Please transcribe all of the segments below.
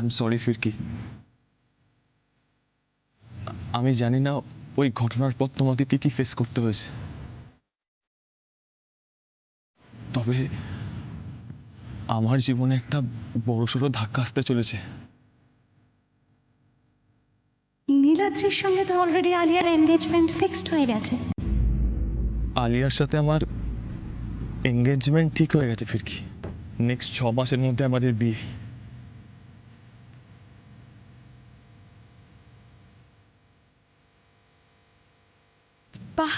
Am sorry ফিরকি। আমি জানি না ওই ঘটনার পর তোমাকে কি কি ফেস করতে হয়েছে, তবে আমার জীবনে একটা বড়সড় ধাক্কা আসতে চলেছে। নীলাদ্রির সঙ্গে তো অলরেডি আলিয়ার এনগেজমেন্ট ফিক্সড হয়ে গেছে। আলিয়ার সাথে আমার এঙ্গেজমেন্ট ঠিক হয়ে গেছে ফিরকি। নেক্সট 6 মাসের মধ্যে আমাদের বিয়ে। বাহ,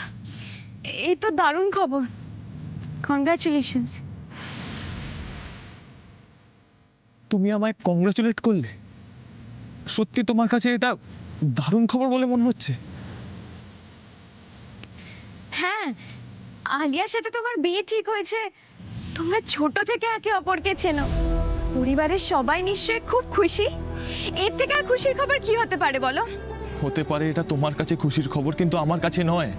এই তো দারুণ খবর। কংগ্রাচুলেশনস। তুমি আমায় কংগ্রাচুলেট করলে? সত্যি তোমার কাছে এটা দারুণ খবর বলে মনে হচ্ছে? হ্যাঁ, আলিয়ার সাথে তোমার বিয়ে ঠিক হয়েছে। তোমরা ছোট থেকে একে অপরকে চেনো। পরিবারের সবাই নিশ্চয়ই খুব খুশি। এর থেকে আর খুশির খবর কি হতে পারে বলো? হতে পারে এটা তোমার কাছে খুশির খবর, কিন্তু আমার কাছে নয়।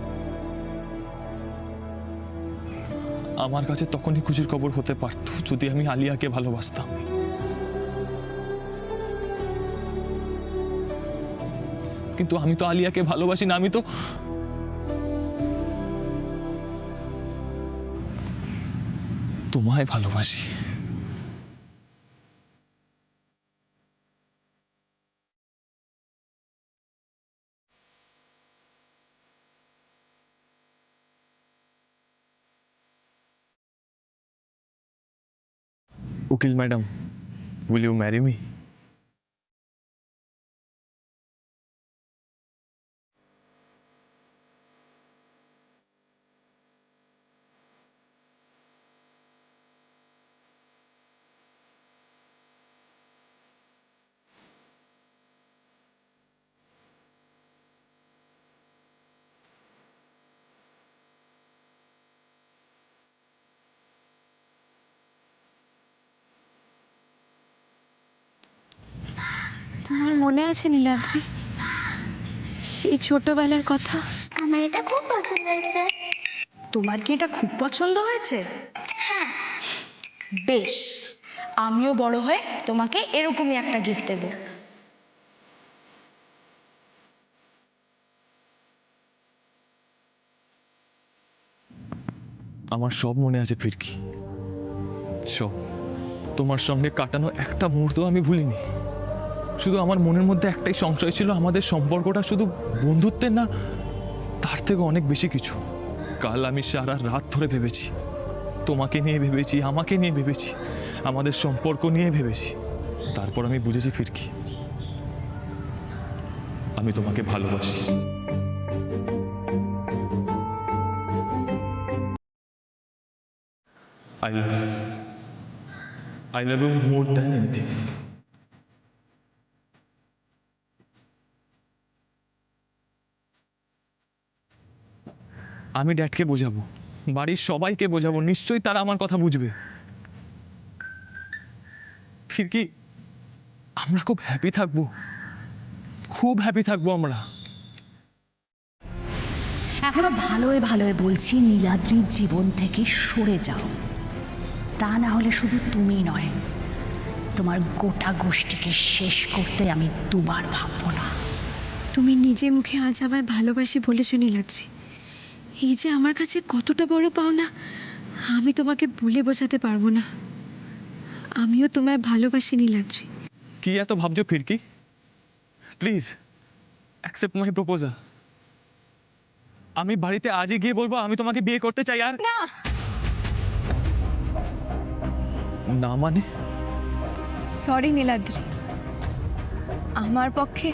আমার কাছে তখনই খুশির খবর হতে পারত যদি আমি আলিয়াকে ভালোবাসতাম। কিন্তু আমি তো আলিয়াকে ভালোবাসি না, আমি তো তোমায় ভালোবাসি। উকিল madam, will you marry me? তোমার মনে আছে নীলাদ্রি, সেই ছোটবেলার কথা? আমার এটা খুব পছন্দ হয়েছে। তোমার কি এটা খুব পছন্দ হয়েছে? হ্যাঁ। বেশ, আমিও বড় হয়ে তোমাকে এরকমই একটা গিফট দেবো। আমার সব মনে আছে ফিরকি, সব। তোমার সঙ্গে কাটানো একটা মুহূর্ত আমি ভুলিনি। শুধু আমার মনের মধ্যে একটাই সংশয় ছিল, আমাদের সম্পর্কটা শুধু বন্ধুত্বের না, তার থেকে অনেক বেশি কিছু। কাল আমি সারা রাত ধরে ভেবেছি, তোমাকে নিয়ে ভেবেছি, আমাকে নিয়ে ভেবেছি, আমাদের সম্পর্ক নিয়ে ভেবেছি। তারপর আমি বুঝেছি ফিরকি, আমি তোমাকে ভালোবাসি। I love you. I love you more than anything. আমি ড্যাডকে বোঝাবো, বাড়ির সবাইকে বোঝাবো, নিশ্চয়ই তারা আমার কথা বুঝবে। ফিরকি, আমরা খুব হ্যাপি থাকবো, খুব হ্যাপি থাকবো আমরা। এখনো ভালোই ভালোই বলছি, নীলাদ্রির জীবন থেকে সরে যাও। তা না হলে শুধু তুমি নয়, তোমার গোটা গোষ্ঠীকে শেষ করতে আমি দুবার ভাববো না। তুমি নিজে মুখে আজ আমায় ভালোবাসি বলেছো নীলাদ্রি। এই যে আমার কাছে কতটা বড় পাওনা, আমি তোমাকে বলে বোঝাতে পারবো না। আমিও তোমায় ভালোবাসি নীলাদ্রি। কি এত ভাবছো Phirki? Please accept my proposal. আমি বাড়িতে আজই গিয়ে বলবো আমি তোমাকে বিয়ে করতে চাই। আর না, না মানে? সরি নীলাদ্রি, আমার পক্ষে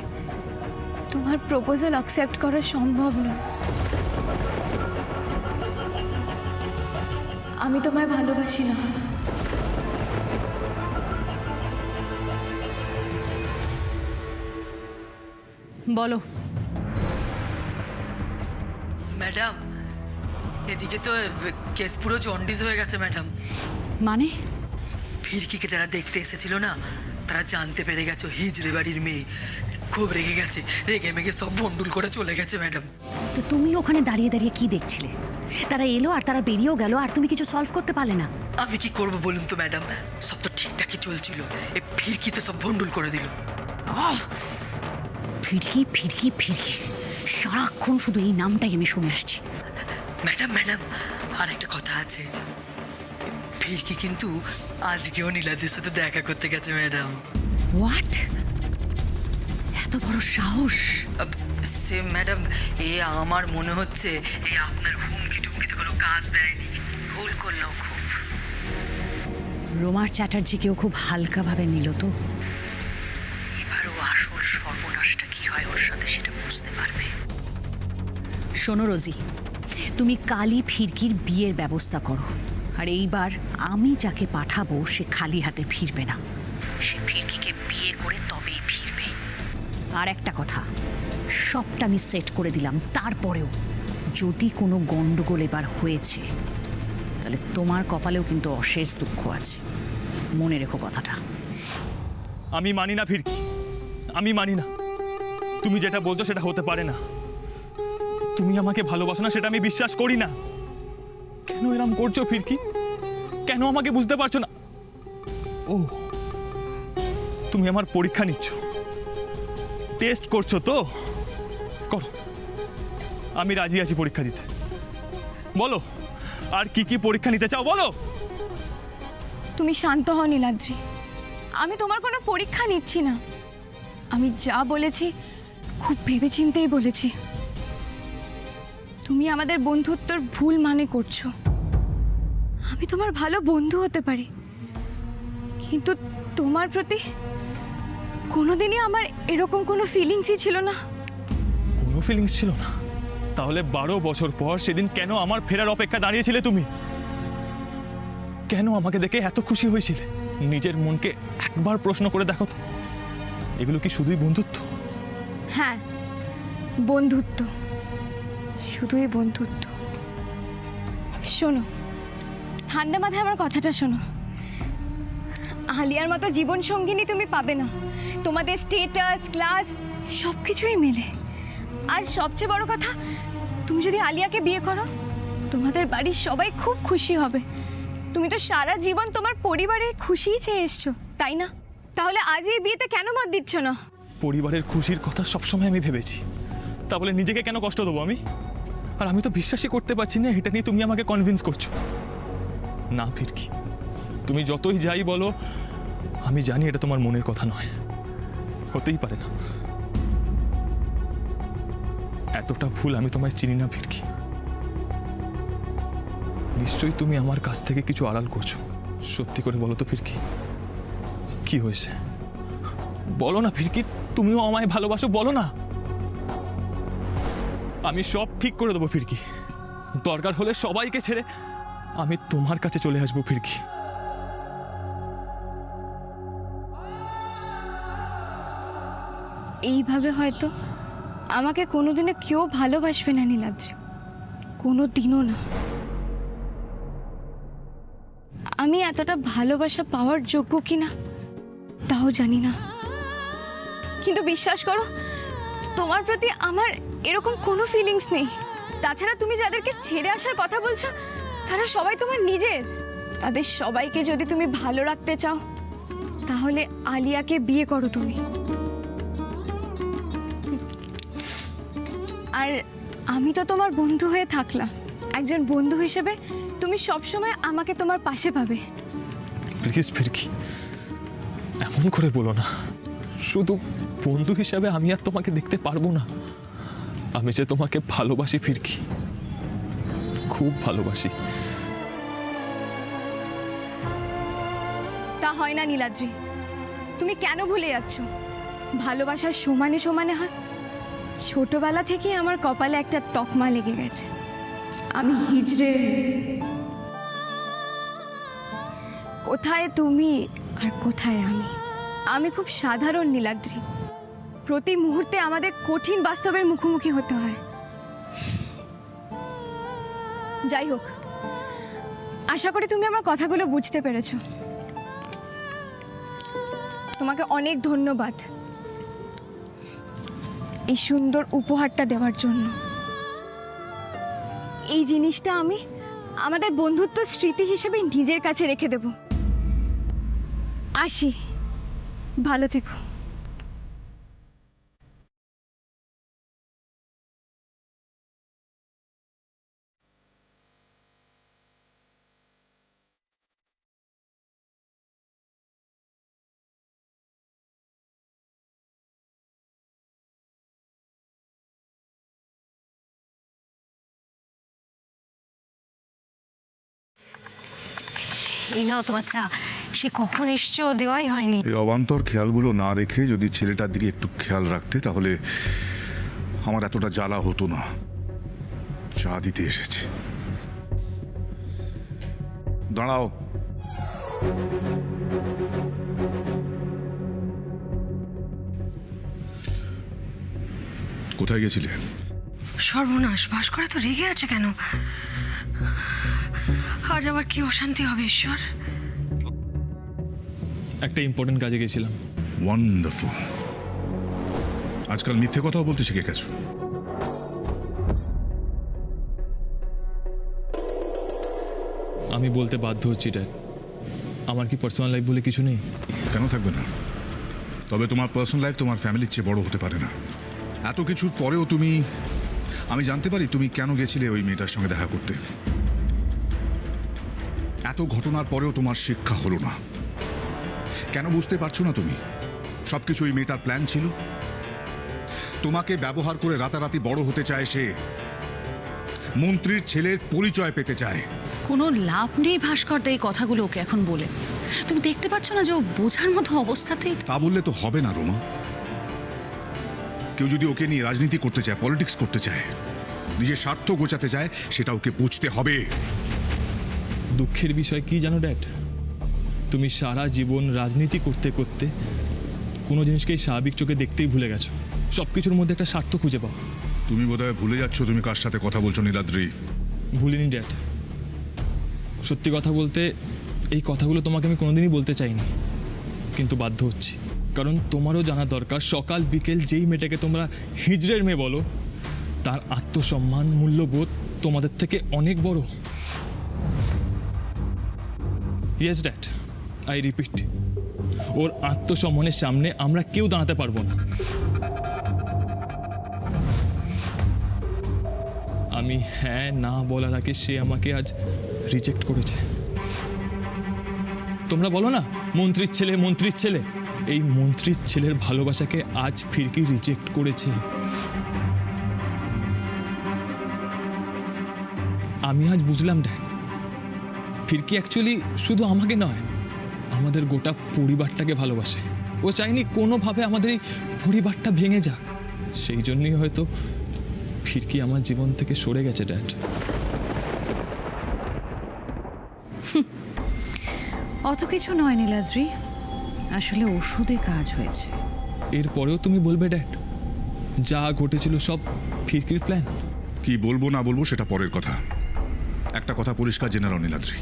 তোমার প্রপোজাল অ্যাকসেপ্ট করা সম্ভব নয়। আমি তোমায় ভালোবাসি না। বলো। ম্যাডাম, এদিকে তো কেস পুরো জন্ডিস হয়ে গেছে ম্যাডাম। মানে? ফিরকিকে যারা দেখতে এসেছিল না, তারা জানতে পেরে গেছে হিজড়ে বাড়ির মেয়ে। খুব রেগে গেছে, রেগে মেগে সব বন্ডুল করে চলে গেছে ম্যাডাম। তো তুমি ওখানে দাঁড়িয়ে দাঁড়িয়ে কি দেখছিলে? তারা এলো আর তারা বেরিয়েও গেল, আর তুমি কিছু সলভ করতে পারলে না? আমি কি করব বলুন তো ম্যাডাম, সব তো ঠিকঠাক এটা কি চলছিল? এ ফিরকি তো সব ভন্ডুল করে দিল। ফিরকি ফিরকি ফিরকি, সারাক্ষণ শুধু এই নামটাই আমি শুনে আসছি। ম্যাডাম ম্যাডাম, আর একটা কথা আছে। ফিরকি কিন্তু আজকেও নীলাদ্রির সাথে দেখা করতে গেছে ম্যাডাম। হোয়াট? এত বড় সাহস? সে ম্যাডাম, এ আমার মনে হচ্ছে এই আপনার হুমকি টুমকিতে কোনো কাজ দেয়নি, ভুল করলো খুব। রোমার চ্যাটার্জিকেও খুব হালকাভাবে নিল তো। এবারও আসল সর্বনাশটা কি হয় ওর সাথে সেটা বুঝতে পারবে। শোনো রোজি, তুমি কালই ফিরকির বিয়ের ব্যবস্থা করো। আর এইবার আমি যাকে পাঠাবো সে খালি হাতে ফিরবে না, সে ফিরকিকে বিয়ে করে তবেই ফিরবে। আর একটা কথা, সবটা আমি সেট করে দিলাম, তারপরেও যদি কোনো গন্ডগোল এবার হয়েছে তাহলে তোমার কপালেও কিন্তু অশেষ দুঃখ আছে, মনে রেখো কথাটা। আমি মানি না ফিরকি, আমি মানি না। তুমি যেটা বলছো সেটা হতে পারে না। তুমি আমাকে ভালোবাসো না সেটা আমি বিশ্বাস করি না। কেন এরম করছো ফিরকি? কেন আমাকে বুঝতে পারছো না? ও, তুমি আমার পরীক্ষা নিচ্ছ, টেস্ট করছো তো? করো, আমি রাজি আছি পরীক্ষা দিতে। বলো আর কি কি পরীক্ষা নিতে চাও বলো। তুমি শান্ত হও নীলাদ্রি, আমি তোমার কোনো পরীক্ষা নিচ্ছি না। আমি যা বলেছি খুব ভেবেচিন্তেই বলেছি। তুমি আমাদের বন্ধুত্বর ভুল মানে করছো। আমি তোমার ভালো বন্ধু হতে পারি, কিন্তু তোমার প্রতি কোনোদিনই আমার এরকম কোনো ফিলিংসই ছিল না। কোনো ফিলিংস ছিল না? তাহলে 12 বছর পর সেদিন কেন আমার ফেরার অপেক্ষা দাঁড়িয়েছিলে তুমি? কেন আমাকে দেখে এত খুশি হয়েছিলে? নিজের মনকে একবার প্রশ্ন করে দেখো তো, এগুলো কি শুধুই বন্ধুত্ব? হ্যাঁ, বন্ধুত্ব, শুধুই বন্ধুত্ব। শোনো, ঠান্ডা মাথায় আমার কথাটা শোনো। আলিয়ার মতো জীবন সঙ্গিনী তুমি পাবে না। তোমাদের স্টেটাস, ক্লাস সব কিছুই মেলে। আর সবচেয়ে বড় কথা, তুমি যদি আলিয়াকে বিয়ে করো তোমাদের বাড়ির সবাই খুব খুশি হবে। তুমি তো সারা জীবন তোমার পরিবারের খুশিই চেয়ে এসছো, তাই না? তাহলে আজ এই বিয়েতে কেন মত দিচ্ছ না? পরিবারের খুশির কথা সবসময় আমি ভেবেছি, তা বলে নিজেকে কেন কষ্ট দেবো আমি? আর আমি তো বিশ্বাসই করতে পারছি না এটা নিয়ে তুমি আমাকে কনভিন্স করছো। না ফিরকি, তুমি যতই যাই বলো, আমি জানি এটা তোমার মনের কথা নয়, হতেই পারে না। এতটা ভুল আমি তোমায় চিনি না ফিরকি। নিশ্চয়ই তুমি আমার কাছ থেকে কিছু আড়াল করছো। সত্যি করে বলো তো ফিরকি, কি হয়েছে? বলো না ফিরকি, তুমিও আমায় ভালোবাসো, বলো না। আমি সব ঠিক করে দেবো ফিরকি। দরকার হলে সবাইকে ছেড়ে আমি তোমার কাছে চলে আসবো ফিরকি। এইভাবে হয়তো আমাকে কোনোদিনও কেউ ভালোবাসবে না নীলাদ্রি, কোনো দিনও না। আমি এতটা ভালোবাসা পাওয়ার যোগ্য কিনা তাও জানি না, কিন্তু বিশ্বাস করো তোমার প্রতি আমার এরকম কোনো ফিলিংস নেই। তাছাড়া তুমি যাদেরকে ছেড়ে আসার কথা বলছো তারা সবাই তোমার নিজের। তাদের সবাইকে যদি তুমি ভালো রাখতে চাও তাহলে আলিয়াকে বিয়ে করো তুমি। আর আমি তো তোমার বন্ধু হয়ে থাকলাম, একজন বন্ধু হিসেবে তুমি সবসময় আমাকে তোমার পাশে পাবে। প্লিজ ফিরকি, এমন করে বলো না। শুধু বন্ধু হিসাবে আমি আর তোমাকে দেখতে পারবো না। আমি যে তোমাকে ভালোবাসি ফিরকি, খুব ভালোবাসি। তা হয় না নীলাদ্রি, তুমি কেন ভুলে যাচ্ছ? ভালোবাসার সমানে সমানে হয়। ছোটবেলা থেকে আমার কপালে একটা তকমা লেগে গেছে, আমি হিজড়ে। কোথায় তুমি আর কোথায় আমি? আমি খুব সাধারণ নীলাদ্রি। প্রতি মুহূর্তে আমাদের কঠিন বাস্তবের মুখোমুখি হতে হয়। যাই হোক, আশা করি তুমি আমার কথাগুলো বুঝতে পেরেছো। তোমাকে অনেক ধন্যবাদ এই সুন্দর উপহারটা দেওয়ার জন্য। এই জিনিসটা আমি আমাদের বন্ধুত্ব স্মৃতি হিসেবে নিজের কাছে রেখে দেব। আসি, ভালো থেকো। এই নাও তোমার চা। সে কখন এসছো দেওয়াই হয়নি। এই অবান্তর খেয়ালগুলো না রেখে যদি ছেলেটার দিকে একটু খেয়াল রাখতে তাহলে আমার এতটা জ্বালা হতো না। চা দিতে এসেছে। দাঁড়াও। কোথায় গেছিলে? সর্বনাশ, ভাস্কর তো রেগে আছে কেন? আজ আবার কি অশান্তি হবে ঈশ্বর। একটা ইম্পর্টেন্ট কাজে গেছিলাম। ওয়ান্ডারফুল। আজকাল মিথ্যে কথাও বলতে শিখে গেছো। আমি বলতে বাধ্য হচ্ছি ড্যাড, আমার কি পার্সোনাল লাইফ বলে কিছু নেই? কেন থাকবে না? তবে তোমার পার্সোনাল লাইফ তোমার ফ্যামিলির চেয়ে বড় হতে পারে না। এত কিছুর পরেও আমি জানতে পারি তুমি কেন গেছিলে ওই মেয়েটার সঙ্গে দেখা করতে। এত ঘটনার পরেও তোমার শিক্ষা হলো না কেন বুঝতে পারছো না তুমি? সবকিছু ওই মেয়েটার প্ল্যান ছিল। তোমাকে ব্যবহার করে রাতারাতি বড় হতে চায় সে। মন্ত্রীর ছেলের পরিচয় পেতে চায়। কোনো লাভ নেই ভাস্কর এই কথাগুলো ওকে এখন বলে। তুমি দেখতে পাচ্ছ না যে ও বোঝার মতো অবস্থাতেই। তা বললে তো হবে না রোমা। কেউ যদি ওকে নিয়ে রাজনীতি করতে চায়, পলিটিক্স করতে চায়, নিজের স্বার্থ গোছাতে চায়, সেটা ওকে বুঝতে হবে। দুঃখের বিষয় কি জানো ড্যাড, তুমি সারা জীবন রাজনীতি করতে করতে কোনো জিনিসকেই স্বাভাবিক চোখে দেখতেই ভুলে গেছো। সব কিছুর মধ্যে একটা স্বার্থ খুঁজে পাও। তুমি বোধহয় ভুলে যাচ্ছ তুমি কার সাথে কথা বলছো নীলাদ্রি। ভুলিনি ড্যাড, সত্যি কথা বলতে এই কথাগুলো তোমাকে আমি কোনোদিনই বলতে চাইনি, কিন্তু বাধ্য হচ্ছি। কারণ তোমারও জানা দরকার সকাল বিকেল যেই মেয়েটাকে তোমরা হিজড়ের মেয়ে বলো, তার আত্মসম্মান মূল্যবোধ তোমাদের থেকে অনেক বড়। ইয়েস ড্যাড, আই রিপিট, ওর আত্মসম্মানের সামনে আমরা কেউ দাঁড়াতে পারবো না। আমি হ্যাঁ না বলার আগে সে আমাকে আজ রিজেক্ট করেছে। তোমরা বলো না মন্ত্রীর ছেলে, মন্ত্রীর ছেলে, এই মন্ত্রীর ছেলের ভালোবাসাকে আজ ফিরকি রিজেক্ট করেছে। আমি আজ বুঝলাম ড্যাড, ফিরকি অ্যাকচুয়ালি শুধু আমাকে নয়, আমাদের গোটা পরিবারটাকে ভালোবাসে। ও চাইনি কোনোভাবে আমাদের এই পরিবারটা ভেঙে যাক। সেই জন্যই হয়তো ফিরকি আমার জীবন থেকে সরে গেছে ড্যাড। অত কিছু নয় নীলাদ্রি, আসলে ওষুধে কাজ হয়েছে। এরপরেও তুমি বলবে ড্যাড যা ঘটেছিল সব ফিরকির প্ল্যান? কি বলবো না বলবো সেটা পরের কথা। একটা কথা পরিষ্কার জেনে নাও নীলাদ্রি,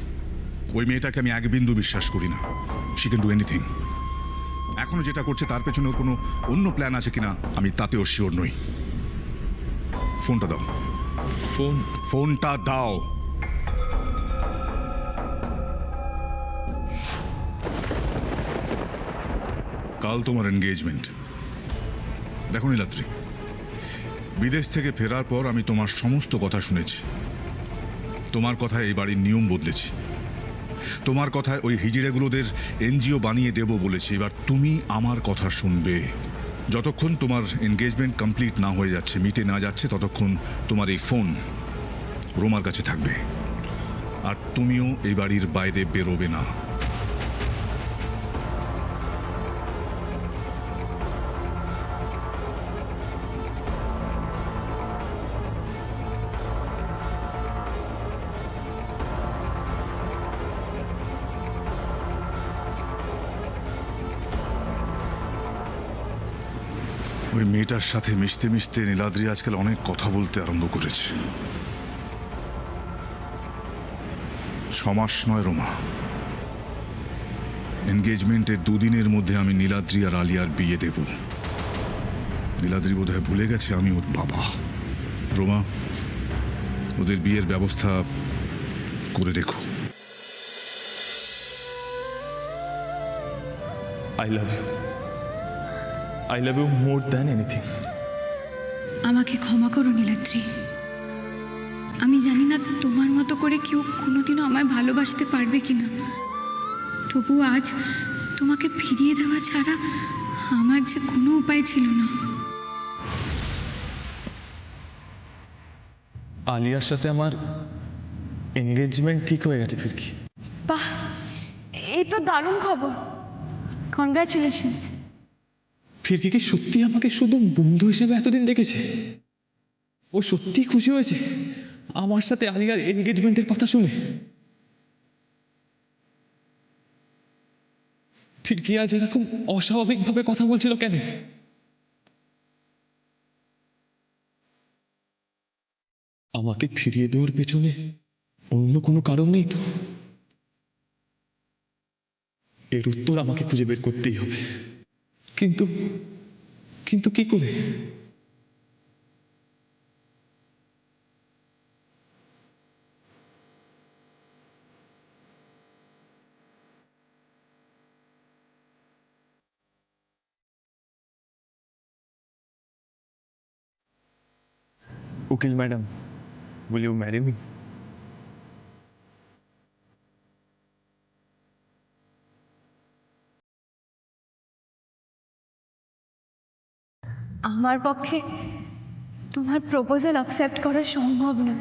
ওই মেয়েটাকে আমি এক বিন্দু বিশ্বাস করি না। She can do anything. এখনো যেটা করছে তার পেছনে ওর কোনো অন্য প্ল্যান আছে কিনা আমি তাতেও শিওর নই। ফোনটা দাও। ফোনটা দাও। কাল তোমার এনগেজমেন্ট। দেখো নীলাদ্রি, বিদেশ থেকে ফেরার পর আমি তোমার সমস্ত কথা শুনেছি। তোমার কথায় এই বাড়ির নিয়ম বদলেছি। তোমার কথায় ওই হিজড়েগুলোদের এনজিও বানিয়ে দেব বলেছি। এবার তুমি আমার কথা শুনবে। যতক্ষণ তোমার এনগেজমেন্ট কমপ্লিট না হয়ে যাচ্ছে, মিটে না যাচ্ছে, ততক্ষণ তোমার এই ফোন রোমার কাছে থাকবে। আর তুমিও এই বাড়ির বাইরে বেরোবে না। ওই মেয়েটার সাথে মিশতে মিশতে নীলাদ্রি আজকাল অনেক কথা বলতে আরম্ভ করেছে। 6 মাস নয় রোমা, এনগেজমেন্টের 2 দিনের মধ্যে আমি নীলাদ্রি আর আলিয়ার বিয়ে দেব। নীলাদ্রি বোধহয় ভুলে গেছে আমি ওর বাবা। রোমা, ওদের বিয়ের ব্যবস্থা করে রেখো। I love you more than anything. আমাকে ক্ষমা করো নীলাদ্রি। আমি জানি না তোমার মতো করে কেউ কোনোদিনও আমায় ভালোবাসতে পারবে কি না, তবু আজ তোমাকে ফিরিয়ে দেওয়া ছাড়া আমার যে কোনো উপায় ছিল না। আলিয়ার সাথে আমার এনগেজমেন্ট ঠিক হয়ে গেছে ফিরকি। বাহ, এই তো দারুণ খবর, কনগ্রাচুলেশনস। ফিরকি কি সত্যি আমাকে শুধু বন্ধু হিসেবে এতদিন দেখেছে? ও সত্যি খুশি হয়েছে আমার সাথে আলিয়ার এনগেজমেন্টের কথা শুনে? ফিরকি আজ এরকম অস্বাভাবিকভাবে কথা বলছিল কেন? আমাকে ফিরিয়ে দেওয়ার পেছনে অন্য কোনো কারণ নেই তো? এর উত্তর আমাকে খুঁজে বের করতেই হবে, কিন্তু কিন্তু কি করে? উকিল madam, will you marry me? আমার পক্ষে তোমার প্রপোজাল অ্যাকসেপ্ট করা সম্ভব না।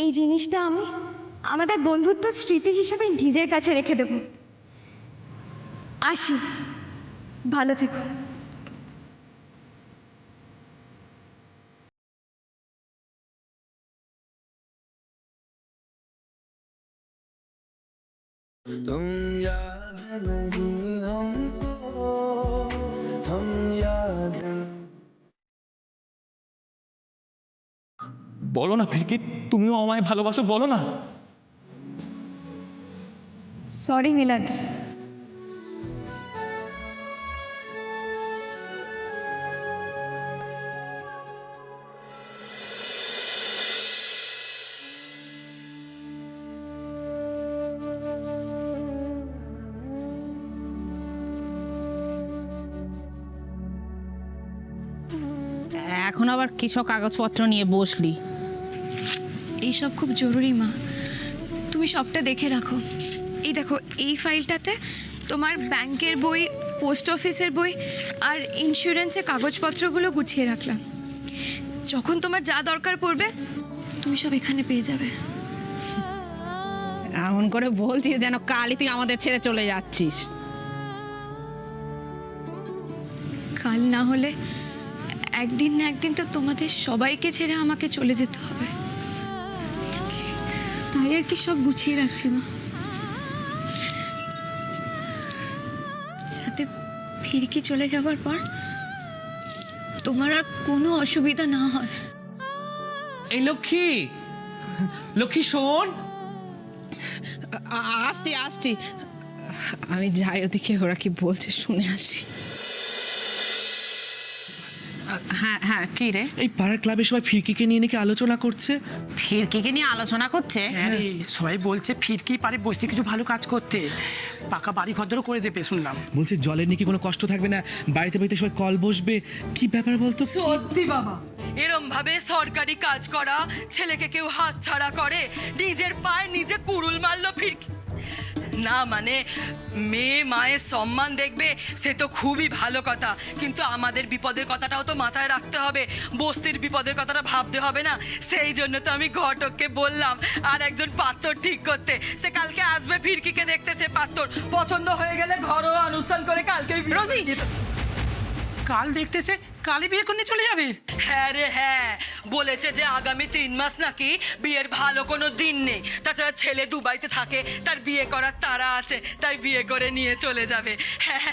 এই জিনিসটা আমি আমাদের বন্ধুত্ব স্মৃতি হিসেবে নিজের কাছে রেখে দেব। আসি, ভালো থেকো। तुम याद नहीं हमको, हम याद বলো না ফিরকি, তুমিও আমায় ভালোবাসো, বলো না। সরি নীলাদ্রি। এখন আবার কিসব কাগজপত্র নিয়ে বসলি? এইসব খুব জরুরি মা, তুমি সবটা দেখে রাখো। এই দেখো, এই ফাইলটাতে তোমার ব্যাংকের বই, পোস্ট অফিসের বই আর ইন্স্যুরেন্সের কাগজপত্রগুলো গুছিয়ে রাখলাম। যখন তোমার যা দরকার পড়বে তুমি সব এখানে পেয়ে যাবে। এমন করে বলছিস যেন কালই তুই আমাদের ছেড়ে চলে যাচ্ছিস। কাল না হলে একদিন না একদিন তো তোমাদের সবাইকে ছেড়ে আমাকে চলে যেতে হবে, তাই আর কি সব গুছিয়ে রাখছি মা, যাতে ফিরকি চলে যাবার পর তোমার আর কোনো অসুবিধা না হয়। এই লক্ষ্মী, লক্ষ্মী শোন। আসছি আসছি, আমি যাই ওদিকে ওরা কি বলছে শুনে আসি। হ্যাঁ হ্যাঁ, কি রে? এই পাড়ার ক্লাবে সবাই ফিরকিকে নিয়ে নাকি আলোচনা করছে। ফিরকিকে নিয়ে আলোচনা করছে? হ্যাঁ রে, সবাই বলছে ফিরকি পারে বসতে কিছু ভালো কাজ করতে, পাকা বাড়ি ঘরও করে দেবে শুনলাম। বলছে জলের নাকি কোনো কষ্ট থাকবে না, বাড়িতে বাড়িতে সবাই কল বসবে। কি ব্যাপার বলতো? সত্যি বাবা, এরম ভাবে সরকারি কাজ করা ছেলেকে কেউ হাত ছাড়া করে? নিজের পায়ে নিজে কুড়ুল মারলো ফিরকি। না মানে মেয়ে মায়ের সম্মান দেখবে, সে তো খুবই ভালো কথা, কিন্তু আমাদের বিপদের কথাটাও তো মাথায় রাখতে হবে, বস্তির বিপদের কথাটা ভাবতে হবে না? সেই জন্য তো আমি ঘটককে বললাম আর একজন পাত্র ঠিক করতে। সে কালকে আসবে ফিরকিকে দেখতে, সে পাত্র পছন্দ হয়ে গেলে ঘরোয়া অনুষ্ঠান করে কালকে কাল দেখতেছে কালী বিয়ে করে চলে যাবে? হ্যাঁ রে হ্যাঁ, বলেছে যে আগামী 3 মাস নাকি বিয়ের ভালো কোনো দিন নেই। তাছাড়া ছেলে দুবাইতে থাকে, তার বিয়ে করার তাড়া আছে, তাই বিয়ে করে নিয়ে চলে যাবে। হ্যাঁ,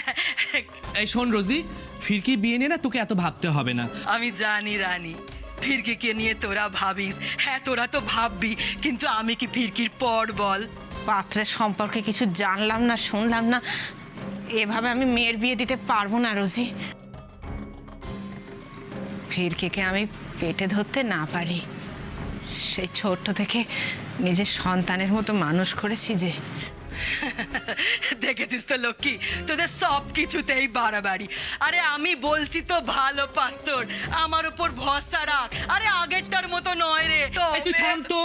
এই শোন রোজি, ফিরকির বিয়ে নিয়ে না তোকে এত ভাবতে হবে না। আমি জানি রানী, ফিরকিকে নিয়ে তোরা ভাবিস। হ্যাঁ তোরা তো ভাববি, কিন্তু আমি কি ফিরকির পর বল? পাত্রের সম্পর্কে কিছু জানলাম না, শুনলাম না, এভাবে আমি মেয়ের বিয়ে দিতে পারবো না রোজি। ফিরকিকে আমি পেটে ধরতে না পারি, সেই ছোট্ট থেকে নিজের সন্তানের মতো মানুষ করেছি যে। দেখেছিস তো লক্ষ্মী, তোদের সব কিছুতেই বাড়াবাড়ি। আরে আমি বলছি তো ভালো পাত্র, আমার উপর ভরসা রাখ। আরে আগেরটার মতো নয় রে। এই তুই থাম তো।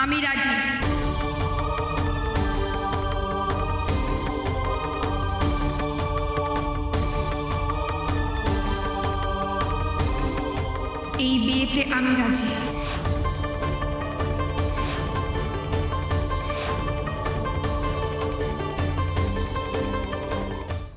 আমি রাজি। এই বিয়েতে আমি রাজি।